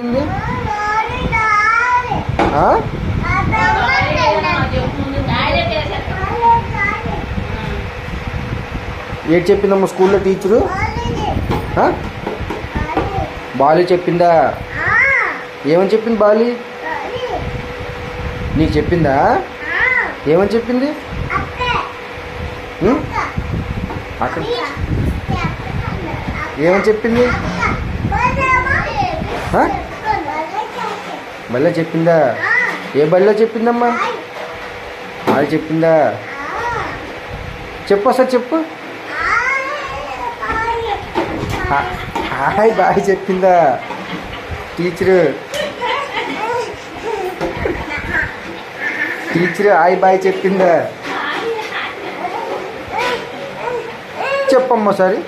జరిగింది? ఏడు చెప్పిందమ్మా స్కూల్లో టీచరు? బాలి చెప్పిందా? ఏమని చెప్పింది బాలి? నీకు చెప్పిందా? ఏమని చెప్పింది? అక్కడ ఏమని చెప్పింది? బళ్ళో చెప్పిందా? ఏ బళ్ళో చెప్పిందమ్మా? అది చెప్పిందా? చెప్పు అసలు చెప్పు. హాయ్ బాయ్ చెప్పిందా టీచరు? హాయ్ బాయ్ చెప్పిందా? చెప్పమ్మా సరే.